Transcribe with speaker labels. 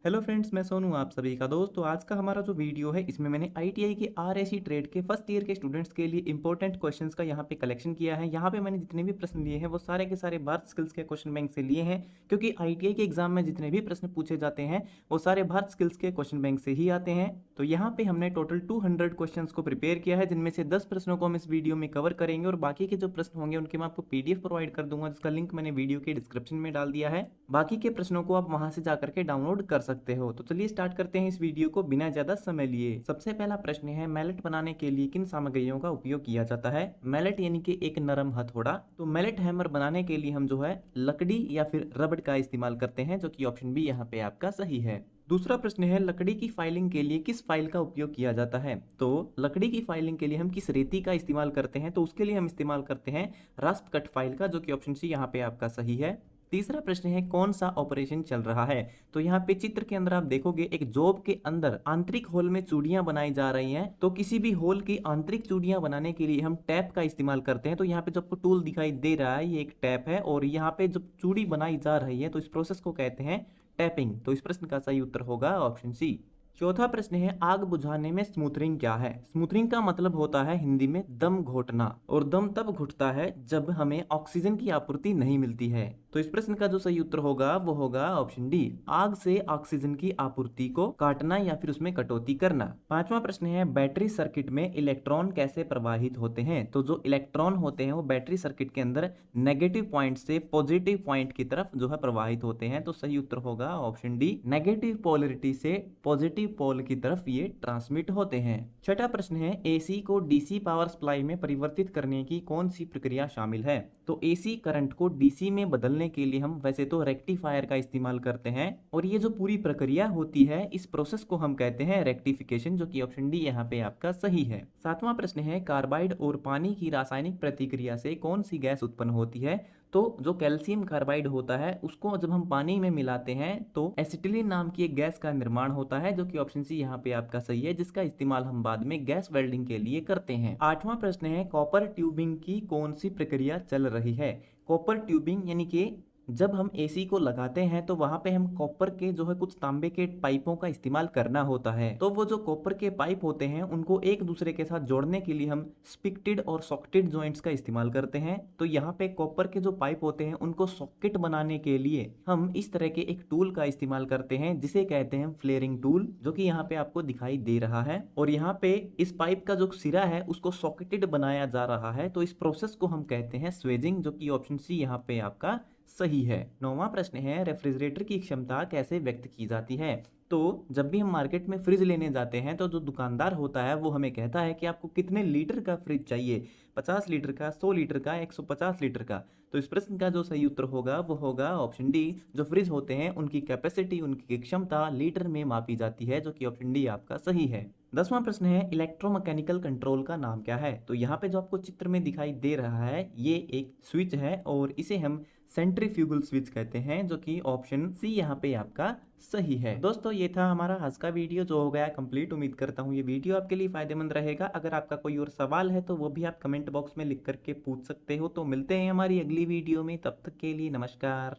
Speaker 1: Hello friends, मैं सोनू आप सभी का दोस्त। तो आज का हमारा जो वीडियो है इसमें मैंने आईटीआई के आरएसी ट्रेड के फर्स्ट ईयर के स्टूडेंट्स के लिए इंपॉर्टेंट क्वेश्चंस का यहाँ पे कलेक्शन किया है। यहाँ पे मैंने जितने भी प्रश्न लिए हैं वो सारे के सारे भारत स्किल्स के क्वेश्चन बैंक से लिए हैं, क्योंकि आईटीआई के एग्जाम में जितने भी प्रश्न पूछे जाते हैं वो सारे भारत स्किल्स के क्वेश्चन बैंक से ही आते हैं। तो यहाँ पे हमने टोटल 200 क्वेश्चन को प्रिपेयर किया है, जिनमें से 10 प्रश्नों को हम इस वीडियो में कवर करेंगे और बाकी के जो प्रश्न होंगे उनके मैं आपको पीडीएफ प्रोवाइड कर दूंगा, जिसका लिंक मैंने वीडियो के डिस्क्रिप्शन में डाल दिया है। बाकी के प्रश्नों को आप वहां से जाकर के डाउनलोड कर सकते हो। तो चलिए स्टार्ट करते हैं इस वीडियो को बिना ज्यादा समय लिए। सबसे पहला प्रश्न है, मैलेट बनाने के लिए किन सामग्रियों का उपयोग किया जाता है। मैलेट यानी कि एक नरम हथौड़ा। तो मैलेट हैमर बनाने के लिए हम जो है लकड़ी या फिर रबड़ का इस्तेमाल करते हैं, जो कि ऑप्शन बी यहाँ पे आपका सही है। दूसरा प्रश्न है, लकड़ी की फाइलिंग के लिए किस फाइल का उपयोग किया जाता है। तो लकड़ी की फाइलिंग के लिए हम किस रेती का इस्तेमाल करते हैं, तो उसके लिए हम इस्तेमाल करते हैं रास्प कट फाइल का, जो कि ऑप्शन सी यहाँ पे आपका सही है। तीसरा प्रश्न है, कौन सा ऑपरेशन चल रहा है। तो यहाँ पे चित्र के अंदर आप देखोगे एक जॉब के अंदर आंतरिक होल में चूड़ियां बनाई जा रही हैं। तो किसी भी होल की आंतरिक चूड़ियां बनाने के लिए हम टैप का इस्तेमाल करते हैं। तो यहाँ पे जो आपको टूल दिखाई दे रहा है ये एक टैप है, और यहाँ पे जब चूड़ी बनाई जा रही है तो इस प्रोसेस को कहते हैं टैपिंग। तो इस प्रश्न का सही उत्तर होगा ऑप्शन सी। चौथा प्रश्न है, आग बुझाने में स्मूथरिंग क्या है। स्मूथरिंग का मतलब होता है हिंदी में दम घोटना, और दम तब घुटता है जब हमें ऑक्सीजन की आपूर्ति नहीं मिलती है। तो इस प्रश्न का जो सही उत्तर होगा वो होगा ऑप्शन डी, आग से ऑक्सीजन की आपूर्ति को काटना या फिर उसमें कटौती करना। पांचवा प्रश्न है, बैटरी सर्किट में इलेक्ट्रॉन कैसे प्रवाहित होते हैं। तो जो इलेक्ट्रॉन होते हैं वो बैटरी सर्किट के अंदर नेगेटिव पॉइंट से पॉजिटिव पॉइंट की तरफ जो है प्रवाहित होते हैं। तो सही उत्तर होगा ऑप्शन डी, नेगेटिव पोलरिटी से पॉजिटिव पोल की तरफ ये ट्रांसमिट होते हैं। छठा प्रश्न है, एसी को डीसी पावर सप्लाई में परिवर्तित करने की कौन सी प्रक्रिया शामिल है। तो एसी करंट को डीसी में बदलने के लिए हम वैसे तो रेक्टिफायर का इस्तेमाल करते हैं, और ये जो पूरी प्रक्रिया होती है इस प्रोसेस को हम कहते हैं रेक्टिफिकेशन, जो कि ऑप्शन डी यहाँ पे आपका सही है। सातवां प्रश्न है, कार्बाइड और पानी की रासायनिक प्रतिक्रिया से कौन सी गैस उत्पन्न होती है। तो जो कैल्शियम कार्बाइड होता है उसको जब हम पानी में मिलाते हैं तो एसिटिलीन नाम की एक गैस का निर्माण होता है, जो कि ऑप्शन सी यहाँ पे आपका सही है, जिसका इस्तेमाल हम बाद में गैस वेल्डिंग के लिए करते हैं। आठवां प्रश्न है, कॉपर ट्यूबिंग की कौन सी प्रक्रिया चल रही है। कॉपर ट्यूबिंग यानी कि जब हम एसी को लगाते हैं तो वहां पे हम कॉपर के जो है कुछ तांबे के पाइपों का इस्तेमाल करना होता है। तो वो जो कॉपर के पाइप होते हैं उनको एक दूसरे के साथ जोड़ने के लिए हम स्पिक्टेड और सॉकेटेड जॉइंट्स का इस्तेमाल करते हैं। तो यहाँ पे कॉपर के जो पाइप होते हैं उनको सॉकेट बनाने के लिए हम इस तरह के एक टूल का इस्तेमाल करते हैं, जिसे कहते हैं फ्लेयरिंग टूल, जो कि यहाँ पे आपको दिखाई दे रहा है। और यहाँ पे इस पाइप का जो सिरा है उसको सॉकेटेड बनाया जा रहा है। तो इस प्रोसेस को हम कहते हैं स्वेजिंग, जो कि ऑप्शन सी यहाँ पे आपका सही है। नौवां प्रश्न है, रेफ्रिजरेटर की क्षमता कैसे व्यक्त की जाती है। तो जब भी हम मार्केट में फ्रिज लेने जाते हैं तो जो दुकानदार होता है वो हमें कहता है कि आपको कितने लीटर का फ्रिज चाहिए, 50 लीटर का, 100 लीटर का, 150 लीटर का। तो इस प्रश्न का जो सही उत्तर होगा वो होगा ऑप्शन डी, जो फ्रिज होते हैं उनकी कैपेसिटी, उनकी क्षमता लीटर में मापी जाती है, जो कि ऑप्शन डी आपका सही है। 10वां प्रश्न है, इलेक्ट्रोमैकेनिकल कंट्रोल का नाम क्या है। तो यहाँ पे जो आपको चित्र में दिखाई दे रहा है ये एक स्विच है, और इसे हम सेंट्रीफ्यूगल स्विच कहते हैं, जो कि ऑप्शन सी यहाँ पे आपका सही है। दोस्तों ये था हमारा आज का वीडियो जो हो गया कंप्लीट। उम्मीद करता हूँ ये वीडियो आपके लिए फायदेमंद रहेगा। अगर आपका कोई और सवाल है तो वो भी आप कमेंट बॉक्स में लिख करके पूछ सकते हो। तो मिलते हैं हमारी अगली वीडियो में, तब तक के लिए नमस्कार।